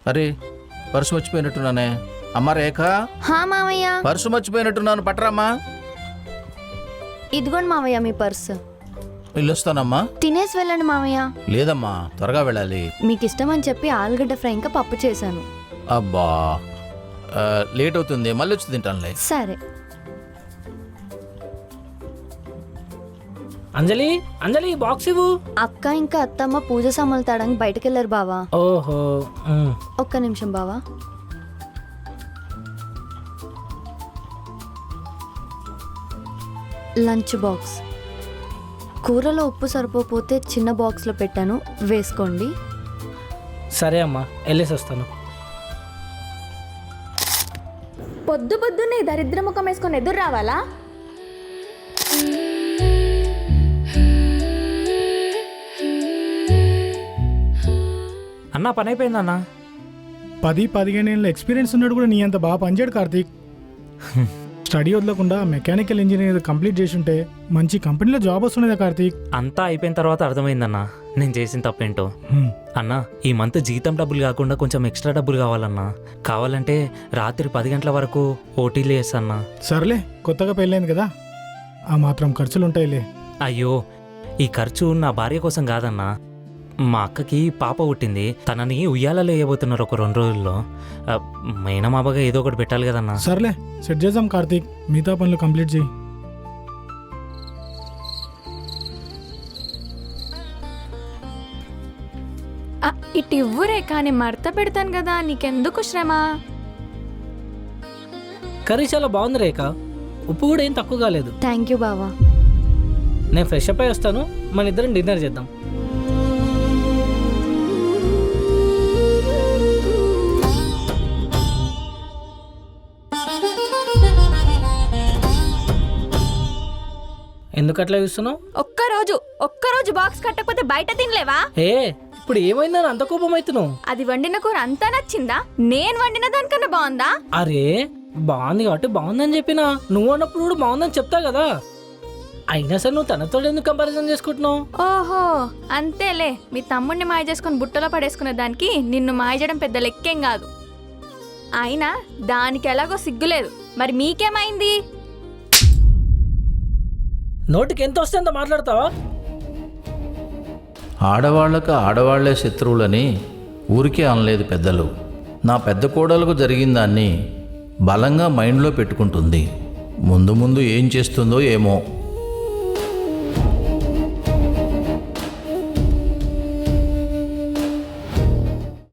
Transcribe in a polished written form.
అరే పర్సు మర్చిపోయినట్టున్నానే. అమ్మ రేఖ, హా మావయ్య. పర్సు మర్చిపోయినట్టున్నాను, పట్టరామ్మా. ఇదిగోండి మావయ్య మీ పర్సు. వెళ్ళొస్తానమ్మా. తినేసి వెళ్ళండి మావయ్య. లేదమ్మా, త్వరగా వెళ్ళాలి. మీకు ఇష్టం అని చెప్పి ఆలుగడ్డ ఫ్రై ఇంకా పప్పు చేశాను. అబ్బా లేట్ అవుతుంది, మళ్ళీ వచ్చి తింటానులే. సరే. అంజలి, అంజలి బాక్స్ ఇవ్వు. అక్క ఇంకా అత్తమ్మ పూజ సామాన్లు తాడానికి బయటకు వెళ్ళారు బావా. ఓహో. ఒక్క నిమిషం బావా. Lunch box. కూరలో ఉప్పు సరిపోతే చిన్న బాక్స్లో పెట్టాను, వేసుకోండి. సరే అమ్మా, వెళ్ళేసి వస్తాను. పొద్దు పొద్దున్నే దరిద్ర ముఖం వేసుకొని ఎదురు రావాలా? అన్నా పని అయిపోయిందన్నా. 10-15 ఏళ్ళ ఎక్స్పీరియన్స్ ఉన్నాడు కూడా నీ అంత బాగా పనిచేయడు కార్తీక్. స్టడీ వదలకుండా మెకానికల్ ఇంజనీర్ కంప్లీట్ చేసి ఉంటే మంచి కంపెనీలో జాబ్ వస్తున్నదా కార్తీక్? అంతా అయిపోయిన తర్వాత అర్థమైందన్నా నేను చేసిన తప్పేంటో. అన్నా ఈ మంత్ జీతం డబ్బులు కాకుండా కొంచెం ఎక్స్ట్రా డబ్బులు కావాలన్నా. కావాలంటే రాత్రి 10 గంటల వరకు ఓటీలు చేస్తాన్నా. సర్లే, కొత్తగా పెళ్ళైంది కదా, ఆ మాత్రం ఖర్చులు ఉంటాయిలే. అయ్యో, ఈ ఖర్చు నా భార్య కోసం కాదన్నా. మా అక్కకి పాప పుట్టింది, తనని ఉయ్యాలలో వేయబోతున్నారు ఒక 2 రోజుల్లో. మేనమాబగా ఏదో ఒకటి పెట్టాలి కదన్నా. సర్లే, సెట్ చేద్దాం కార్తీక్, మిగతా పనులు కంప్లీట్ చేయి. ఇటు ఇవ్వురే, కానీ మడత పెడతాను కదా, నీకెందుకు శ్రమ? కర్రీ చాలా బాగుంది రేఖ, ఉప్పు కూడా ఏం తక్కువ కాలేదు. థ్యాంక్ యూ బావా. నేను ఫ్రెష్ అప్ అయి వస్తాను, మన ఇద్దరం డిన్నర్ చేద్దాం. ఎందుకు అట్లా చూస్తున్నావు? ఒక్కరోజు బాక్స్ కట్టకపోతే బయట తినలేవా? ఏ ఇప్పుడు ఏమైందని అంత కోపం అవుతున్నావు? అది వండిన కూర అంతా నచ్చిందా? నేను వండిన దానికన్నా బాగుందా? అరే బాగుంది కాబట్టి బాగుందని చెప్పినా, నువ్వు అన్నప్పుడు కూడా బాగుందని చెప్తా కదా. అయినా సరే నువ్వు తనతో ఎందుకు కంపారిజన్ చేసుకుంటున్నావు? ఓహో అంతేలే, మీ తమ్ముడిని మాయ చేసుకుని బుట్టలో పడేసుకునే దానికి నిన్ను మాయ చేయడం పెద్ద లెక్కేం కాదు. అయినా దానికి ఎలాగో సిగ్గులేదు, మరి మీకేమైంది? నోటికి ఎంత వస్తే అంత మాట్లాడతావా? ఆడవాళ్లకు ఆడవాళ్లే శత్రువులని ఊరికే అనలేదు పెద్దలు. నా పెద్ద కోడలకు జరిగిన దాన్ని బలంగా మైండ్లో పెట్టుకుంటుంది. ముందు ముందు ఏం చేస్తుందో ఏమో.